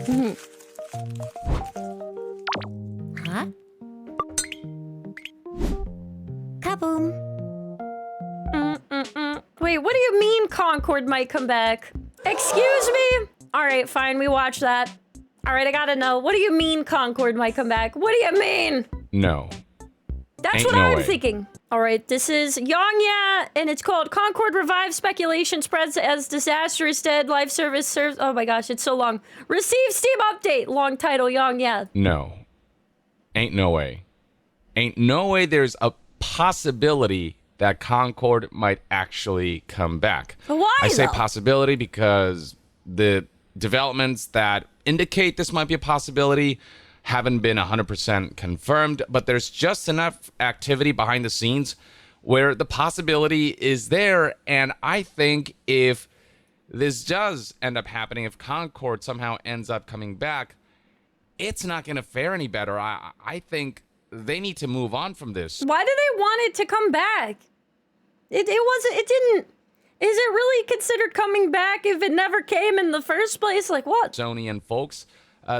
Huh? Kaboom. Wait, what do you mean Concord might come back? Excuse me? All right, fine, we watch that. All right, I gotta know. What do you mean Concord might come back? What do you mean? No. That's Ain't what no I'm way. thinking. All right, this is Yongya, and it's called Concord Revive. Speculation spreads as disaster is dead. Live service serves. Oh my gosh, it's so long. Receive Steam update. Long title, Yongya. No. Ain't no way. Ain't no way there's a possibility that Concord might actually come back. But why, I say though? possibility because the developments that indicate this might be a possibility haven't been 100% confirmed, but there's just enough activity behind the scenes where the possibility is there. And I think if this does end up happening, if Concord somehow ends up coming back, it's not going to fare any better. I think they need to move on from this. Why do they want it to come back? It didn't. Is it really considered coming back if it never came in the first place? Like what? Sony and folks,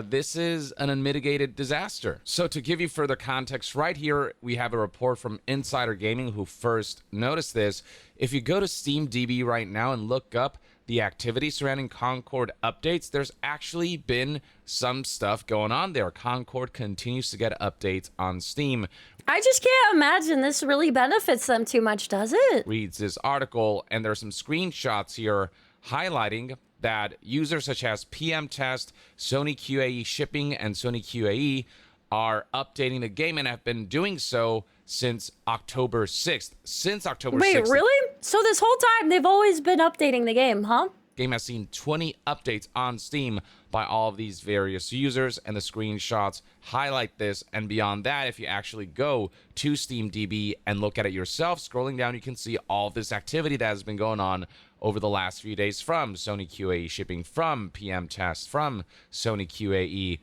this is an unmitigated disaster. So to give you further context, right here we have a report from Insider Gaming who first noticed this. If you go to SteamDB right now and look up the activity surrounding Concord updates, there's actually been some stuff going on there. Concord continues to get updates on Steam. I just can't imagine this really benefits them too much, does it? Reads this article, and there's some screenshots here highlighting that users such as PM Test, Sony QAE Shipping, and Sony QAE are updating the game and have been doing so since October 6th. Since October 6th. Wait, really? So this whole time they've always been updating the game, huh? Game has seen 20 updates on Steam by all of these various users, and the screenshots highlight this. And beyond that, if you actually go to SteamDB and look at it yourself, scrolling down, you can see all of this activity that has been going on over the last few days from Sony QAE Shipping, from PM Test, from Sony QAE,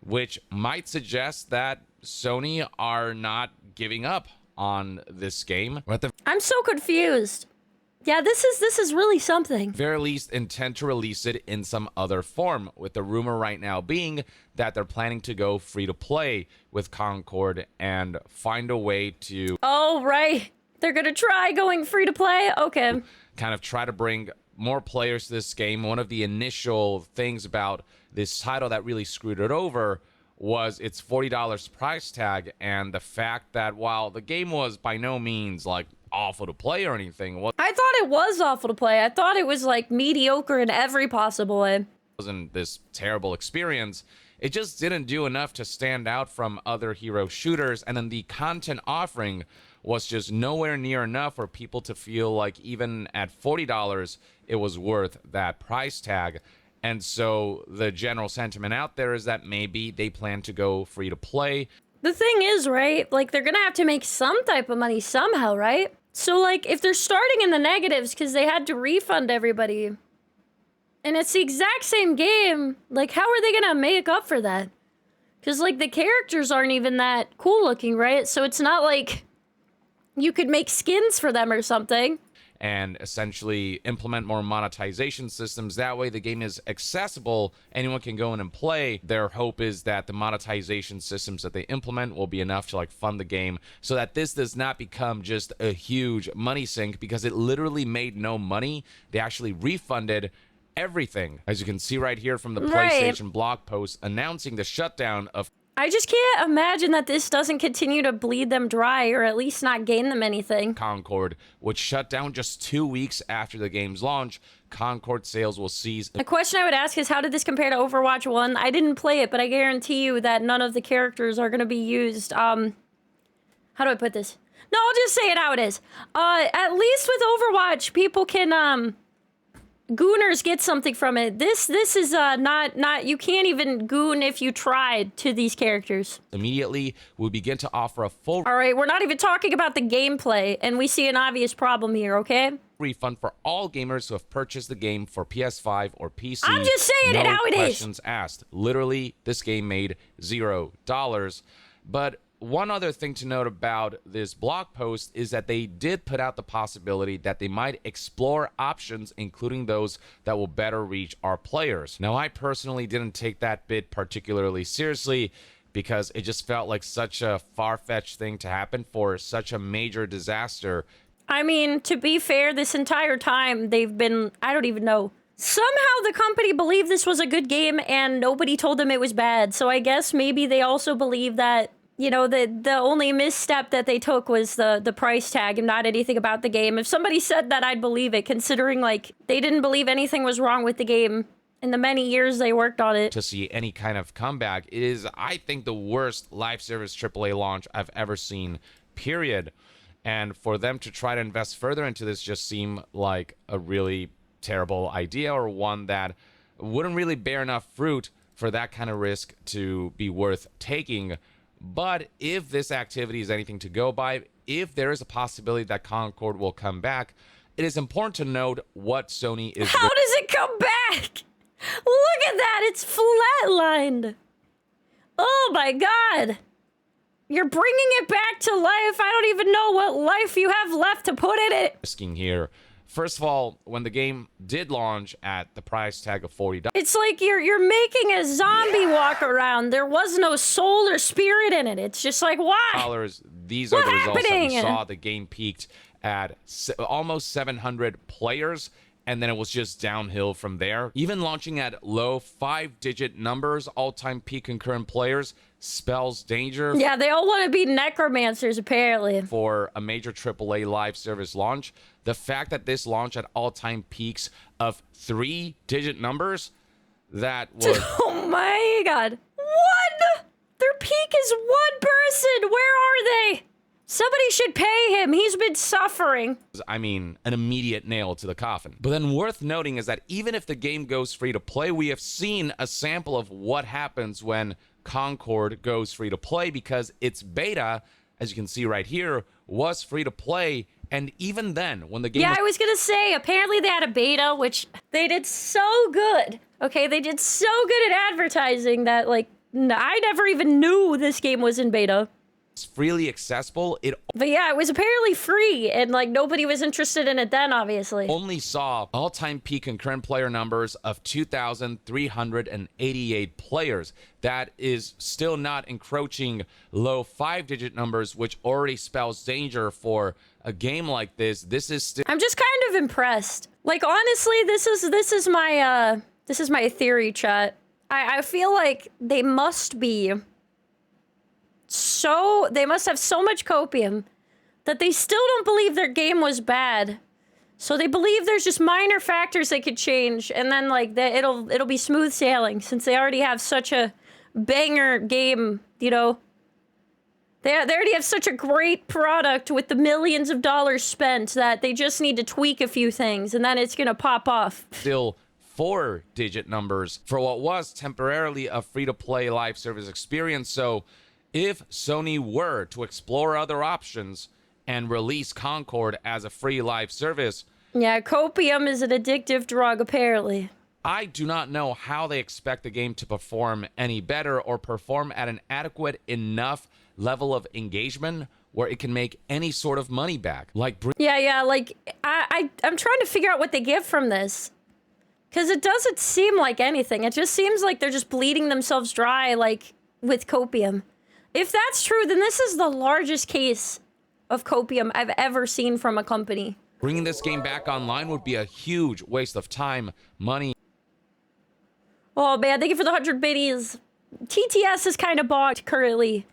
which might suggest that Sony are not giving up on this game. Or at the I'm so confused. Yeah, this is really something. very least intend to release it in some other form, with the rumor right now being that they're planning to go free to play with Concord and find a way to Oh, right. They're gonna try going free to play? Okay. kind of try to bring more players to this game. One of the initial things about this title that really screwed it over was its $40 price tag, and the fact that while the game was by no means like awful to play or anything, it I thought it was awful to play. I thought it was like mediocre in every possible way. wasn't this terrible experience. It just didn't do enough to stand out from other hero shooters, and then the content offering was just nowhere near enough for people to feel like even at $40 it was worth that price tag. And so the general sentiment out there is that maybe they plan to go free to play. The thing is, right? Like, they're gonna have to make some type of money somehow, right? So, like, if they're starting in the negatives because they had to refund everybody, and it's the exact same game, like, how are they gonna make up for that? Because, like, the characters aren't even that cool looking, right? So it's not like you could make skins for them or something. And essentially implement more monetization systems. That way the game is accessible. Anyone can go in and play. Their hope is that the monetization systems that they implement will be enough to like fund the game so that this does not become just a huge money sink, because it literally made no money. They actually refunded everything. As you can see right here from the Right. PlayStation blog post announcing the shutdown of I just can't imagine that this doesn't continue to bleed them dry or at least not gain them anything. Concord, which shut down just 2 weeks after the game's launch. Concord sales will cease. The question I would ask is, how did this compare to Overwatch 1? I didn't play it, but I guarantee you that none of the characters are going to be used. How do I put this? No, I'll just say it how it is. At least with Overwatch, people can, gooners get something from it. This is, not, you can't even goon if you tried to these characters. Immediately, we begin to offer a full All right, we're not even talking about the gameplay, and we see an obvious problem here, okay? refund for all gamers who have purchased the game for PS5 or PC. I'm just saying it No how it is. questions asked. Literally, this game made $0. But one other thing to note about this blog post is that they did put out the possibility that they might explore options, including those that will better reach our players. Now, I personally didn't take that bit particularly seriously because it just felt like such a far-fetched thing to happen for such a major disaster. I mean, to be fair, this entire time they've been, I don't even know. Somehow the company believed this was a good game and nobody told them it was bad. So I guess maybe they also believe that, you know, the only misstep that they took was the price tag and not anything about the game. If somebody said that, I'd believe it, considering, like, they didn't believe anything was wrong with the game in the many years they worked on it. To see any kind of comeback, it is, I think, the worst live service AAA launch I've ever seen, period. And for them to try to invest further into this just seemed like a really terrible idea, or one that wouldn't really bear enough fruit for that kind of risk to be worth taking. But if this activity is anything to go by, if there is a possibility that Concord will come back, it is important to note what Sony is... How does it come back? Look at that, it's flatlined. Oh my god. You're bringing it back to life. I don't even know what life you have left to put in it. Risking here. First of all, when the game did launch at the price tag of $40, it's like you're making a zombie walk around. There was no soul or spirit in it. It's just like, why? These are the results that we happening? saw. The game peaked at almost 700 players, and then it was just downhill from there. Even launching at low 5-digit numbers, all-time peak concurrent players spells danger. Yeah, they all want to be necromancers, apparently. For a major AAA live service launch, the fact that this launched at all-time peaks of 3-digit numbers, that was... Oh my god. One! Their peak is one person! Where are they? Somebody should pay him. He's been suffering. I mean, an immediate nail to the coffin. But then worth noting is that even if the game goes free to play, we have seen a sample of what happens when Concord goes free to play, because its beta, as you can see right here, was free to play. And even then, when the game I was gonna say, apparently they had a beta, which they did so good. Okay, they did so good at advertising that, like, I never even knew this game was in beta. was freely accessible, it But yeah, it was apparently free, and, like, nobody was interested in it then, obviously. only saw all-time peak concurrent player numbers of 2,388 players. That is still not encroaching low 5-digit numbers, which already spells danger for a game like this. This is still... I'm just kind of impressed. Like, honestly, this is my theory, chat. I feel like they must have so much copium that they still don't believe their game was bad. So they believe there's just minor factors they could change, and then, like, it'll be smooth sailing, since they already have such a banger game, you know. They already have such a great product with the millions of dollars spent that they just need to tweak a few things, and then it's gonna pop off. Still 4-digit numbers for what was temporarily a free-to-play live service experience. So if Sony were to explore other options and release Concord as a free live service... Yeah, copium is an addictive drug, apparently. I do not know how they expect the game to perform any better, or perform at an adequate enough level of engagement where it can make any sort of money back. Like, Yeah, like, I'm trying to figure out what they get from this. Because it doesn't seem like anything. It just seems like they're just bleeding themselves dry, like, with copium. If that's true, then this is the largest case of copium I've ever seen from a company. bringing this game back online would be a huge waste of time, money. Oh man, thank you for the 100 biddies. TTS is kind of bogged currently.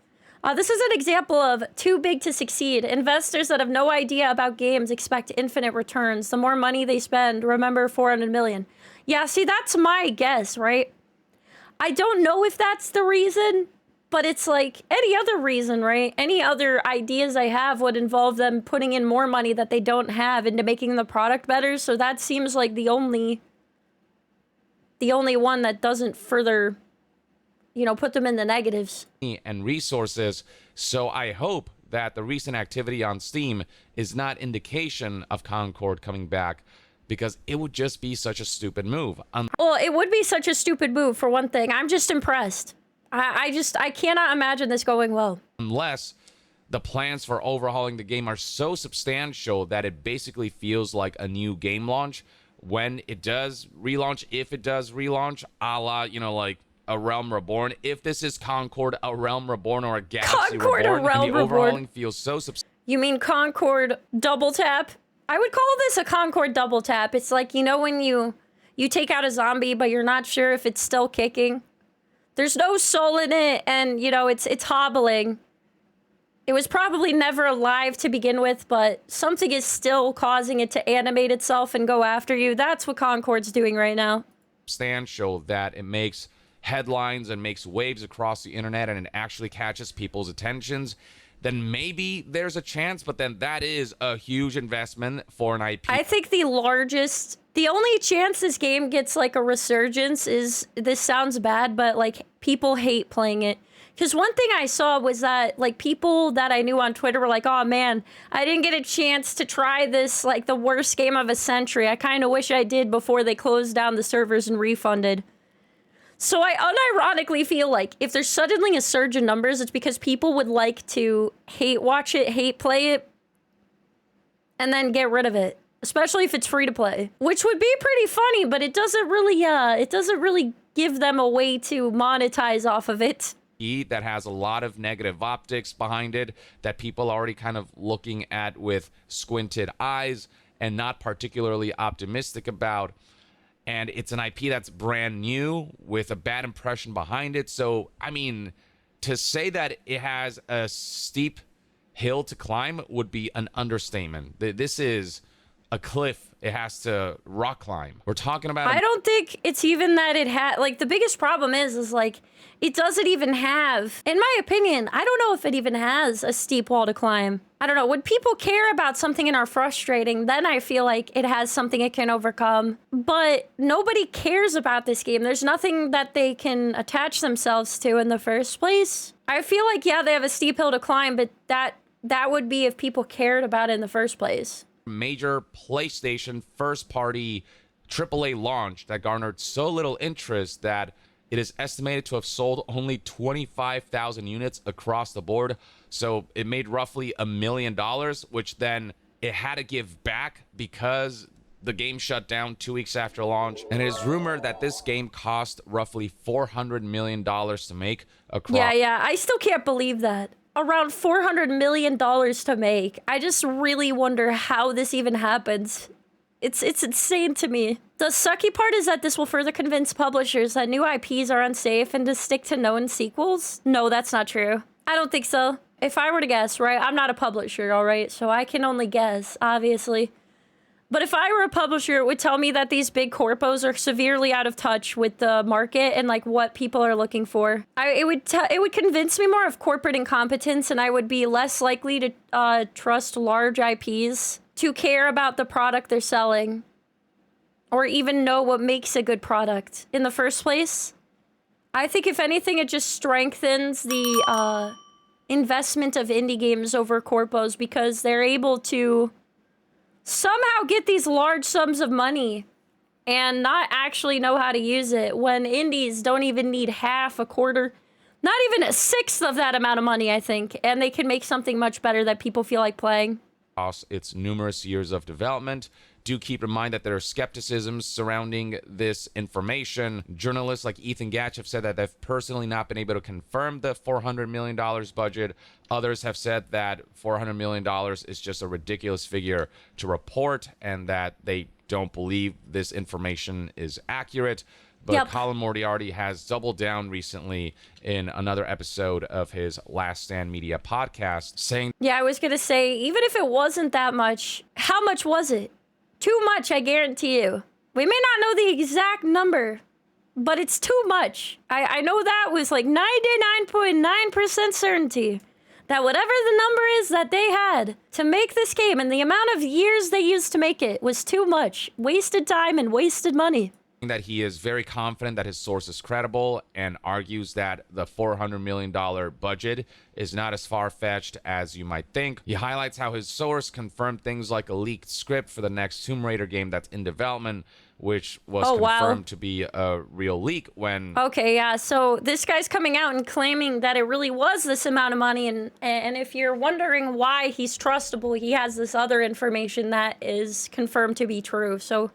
This is an example of too big to succeed. Investors that have no idea about games expect infinite returns. The more money they spend, remember 400 million. Yeah, see, that's my guess, right? I don't know if that's the reason, but it's like any other reason, right? Any other ideas I have would involve them putting in more money that they don't have into making the product better. So that seems like the only one that doesn't further, you know, put them in the negatives. And resources. So I hope that the recent activity on Steam is not indication of Concord coming back, because it would just be such a stupid move. Well, it would be such a stupid move, for one thing. I'm just impressed. I cannot imagine this going well. Unless the plans for overhauling the game are so substantial that it basically feels like a new game launch when it does relaunch, if it does relaunch, a la, like A Realm Reborn. If this is Concord, A Realm Reborn, or a Galaxy Concord, Reborn, A Realm and the Reborn. overhauling feels so substantial. You mean Concord double tap? I would call this a Concord double tap. It's like, when you take out a zombie, but you're not sure if it's still kicking. There's no soul in it, and, it's hobbling. It was probably never alive to begin with, but something is still causing it to animate itself and go after you. That's what Concord's doing right now. Substantial that it makes headlines and makes waves across the internet and it actually catches people's attentions, then maybe there's a chance, but then that is a huge investment for an IP. I think the only chance this game gets like a resurgence is, this sounds bad, but like people hate playing it. Because one thing I saw was that, like, people that I knew on Twitter were like, oh, man, I didn't get a chance to try this, like, the worst game of a century. I kind of wish I did before they closed down the servers and refunded. So I unironically feel like if there's suddenly a surge in numbers, it's because people would like to hate watch it, hate play it, and then get rid of it. Especially if it's free to play. Which would be pretty funny, but it doesn't really give them a way to monetize off of it. That has a lot of negative optics behind it that people are already kind of looking at with squinted eyes and not particularly optimistic about. And it's an IP that's brand new with a bad impression behind it. So, I mean, to say that it has a steep hill to climb would be an understatement. This is a cliff it has to rock climb. We're talking about... I don't think it's even that it had... Like, the biggest problem is like, it doesn't even have... In my opinion, I don't know if it even has a steep wall to climb. I don't know. When people care about something and are frustrating, then I feel like it has something it can overcome. But nobody cares about this game. There's nothing that they can attach themselves to in the first place. I feel like, yeah, they have a steep hill to climb, but that would be if people cared about it in the first place. Major PlayStation first-party AAA launch that garnered so little interest that it is estimated to have sold only 25,000 units across the board. So it made roughly $1 million, which then it had to give back because the game shut down 2 weeks after launch. And it is rumored that this game cost roughly $400 million to make across... Yeah, I still can't believe that. Around $400 million to make. I just really wonder how this even happens. It's insane to me. The sucky part is that this will further convince publishers that new IPs are unsafe and to stick to known sequels. No, that's not true. I don't think so. If I were to guess, right? I'm not a publisher, all right? So I can only guess, obviously. But if I were a publisher, it would tell me that these big corpos are severely out of touch with the market and like what people are looking for. It would convince me more of corporate incompetence, and I would be less likely to trust large IPs to care about the product they're selling or even know what makes a good product in the first place. I think if anything, it just strengthens the investment of indie games over corpos because they're able to somehow get these large sums of money and not actually know how to use it when indies don't even need half, a quarter, not even a sixth of that amount of money, I think, and they can make something much better that people feel like playing. Its numerous years of development. Do keep in mind that there are skepticisms surrounding this information. Journalists like Ethan Gatch have said that they've personally not been able to confirm the $400 million budget. Others have said that $400 million is just a ridiculous figure to report and that they don't believe this information is accurate. But Yep. Colin Moriarty has doubled down recently in another episode of his Last Stand Media podcast, saying... Yeah, I was going to say, even if it wasn't that much, how much was it? Too much, I guarantee you. We may not know the exact number, but it's too much. I know that was like 99.9% certainty that whatever the number is that they had to make this game and the amount of years they used to make it was too much. Wasted time and wasted money. that he is very confident that his source is credible and argues that the $400 million budget is not as far-fetched as you might think. He highlights how his source confirmed things like a leaked script for the next Tomb Raider game that's in development, which was confirmed to be a real leak when... Okay, yeah, so this guy's coming out and claiming that it really was this amount of money, and if you're wondering why he's trustable, he has this other information that is confirmed to be true, so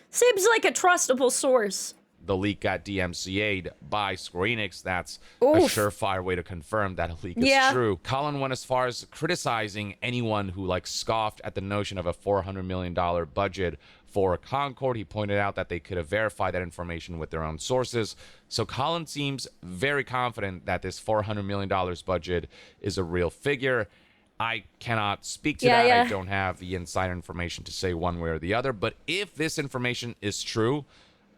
seems like a trustable source. The leak got DMCA'd by Square Enix. That's Oof. a surefire way to confirm that a leak is true. Colin went as far as criticizing anyone who scoffed at the notion of a $400 million budget for Concord. He pointed out that they could have verified that information with their own sources. So Colin seems very confident that this $400 million budget is a real figure. I cannot speak to that. I don't have the insider information to say one way or the other. But if this information is true,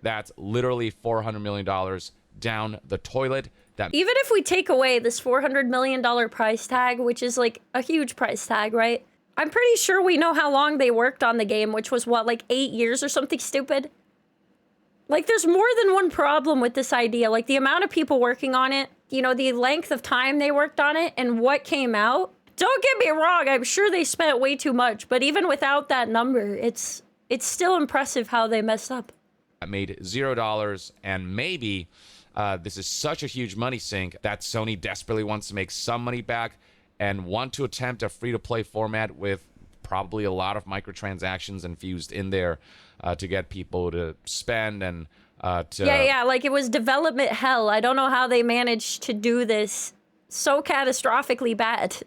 that's literally $400 million down the toilet. That even if we take away this $400 million price tag, which is a huge price tag, right? I'm pretty sure we know how long they worked on the game, which was 8 years or something stupid. There's more than one problem with this idea. The amount of people working on it, the length of time they worked on it and what came out. Don't get me wrong, I'm sure they spent way too much, but even without that number, it's still impressive how they messed up. I made $0, and maybe this is such a huge money sink that Sony desperately wants to make some money back and want to attempt a free-to-play format with probably a lot of microtransactions infused in there to get people to spend and to... Yeah, it was development hell. I don't know how they managed to do this so catastrophically bad.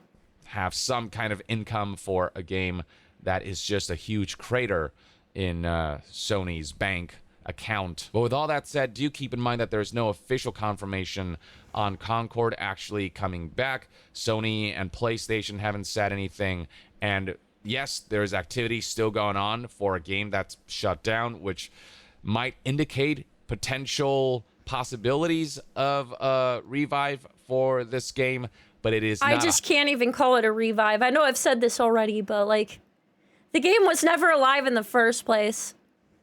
Have some kind of income for a game that is just a huge crater in Sony's bank account. But with all that said, do keep in mind that there's no official confirmation on Concord actually coming back. Sony and PlayStation haven't said anything, and yes, there's activity still going on for a game that's shut down, which might indicate potential possibilities of a revive for this game, but it is not. I just can't even call it a revive. I know I've said this already, but the game was never alive in the first place.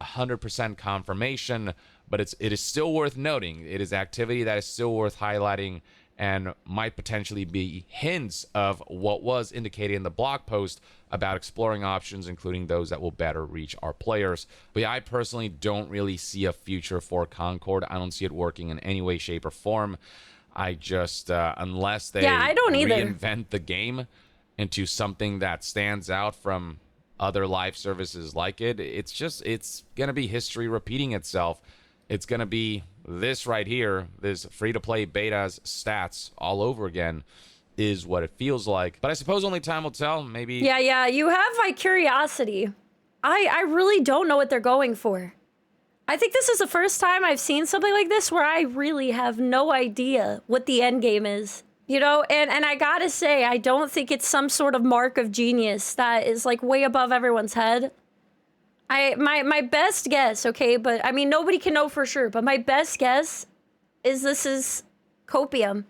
100% confirmation, but it is still worth noting. It is activity that is still worth highlighting and might potentially be hints of what was indicated in the blog post about exploring options, including those that will better reach our players. But yeah, I personally don't really see a future for Concord. I don't see it working in any way, shape, or form. I just, unless they I don't either. reinvent the game into something that stands out from other live services like it, it's going to be history repeating itself. It's going to be this right here, this free-to-play beta's stats all over again is what it feels like. But I suppose only time will tell, maybe. Yeah, you have my curiosity. I really don't know what they're going for. I think this is the first time I've seen something like this where I really have no idea what the end game is. And I gotta say, I don't think it's some sort of mark of genius that is way above everyone's head. My best guess, okay, but I mean, nobody can know for sure, but my best guess is this is copium.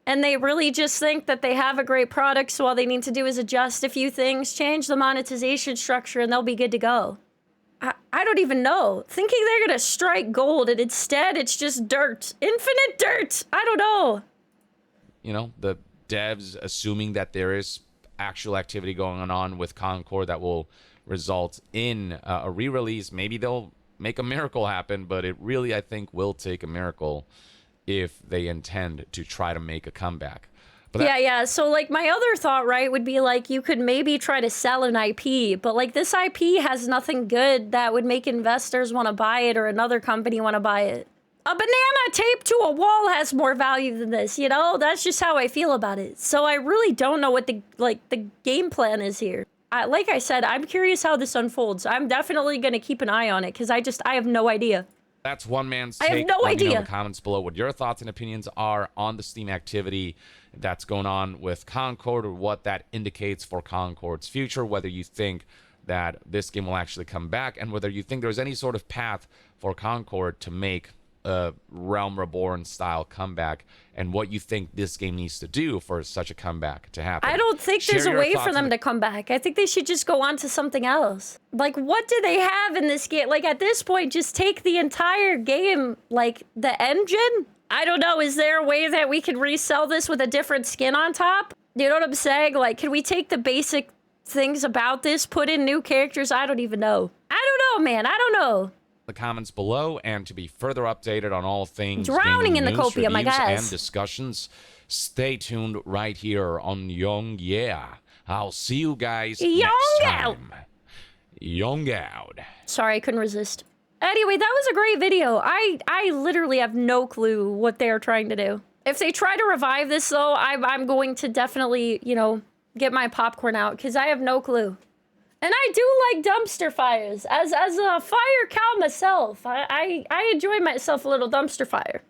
And they really just think that they have a great product, so all they need to do is adjust a few things, change the monetization structure, and they'll be good to go. I don't even know. Thinking they're gonna strike gold, and instead it's just dirt. Infinite dirt! I don't know. The devs assuming that there is actual activity going on with Concord that will result in a re-release. Maybe they'll make a miracle happen, but it really, I think, will take a miracle if they intend to try to make a comeback. But yeah. So, my other thought, right, would be, you could maybe try to sell an IP, but, this IP has nothing good that would make investors want to buy it or another company want to buy it. A banana taped to a wall has more value than this, That's just how I feel about it. So I really don't know what the game plan is here. Like I said, I'm curious how this unfolds. I'm definitely going to keep an eye on it because I have no idea. That's one man's take. I have no idea. Let me know in the comments below what your thoughts and opinions are on the Steam activity that's going on with Concord, or what that indicates for Concord's future, whether you think that this game will actually come back, and whether you think there's any sort of path for Concord to make Realm Reborn style comeback and what you think this game needs to do for such a comeback to happen. I don't think Share there's a your way thoughts for in them the- to come back. I think they should just go on to something else. Like, what do they have in this game? Like, at this point, just take the entire game, like, the engine? I don't know. Is there a way that we could resell this with a different skin on top? You know what I'm saying? Like, can we take the basic things about this, put in new characters? I don't even know. I don't know, man. I don't know. The comments below, and to be further updated on all things Drowning gaming in the news, copium, I reviews, guess. and discussions, stay tuned right here on Young Yeah. I'll see you guys Young next Out. time. Young out. Sorry, I couldn't resist. Anyway, that was a great video. I literally have no clue what they're trying to do. If they try to revive this, though, I'm going to definitely, you know, get my popcorn out, because I have no clue. And I do like dumpster fires. As a fire cow myself, I enjoy myself a little dumpster fire.